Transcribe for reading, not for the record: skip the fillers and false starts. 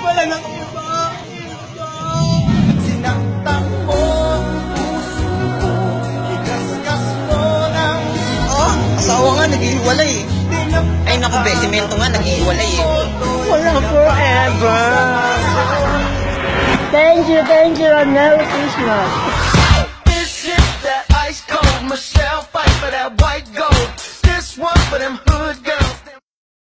pala ng iba. Sinaktan mo puso ko, higasgas mo ng Oh, asawa nga, naghihiwalay eh. Ay naku, besimento nga, naghihiwalay eh. Walang forever. Thank you, and Merry Christmas. This shit that ice cold, Michelle fight for that white gold. This one for them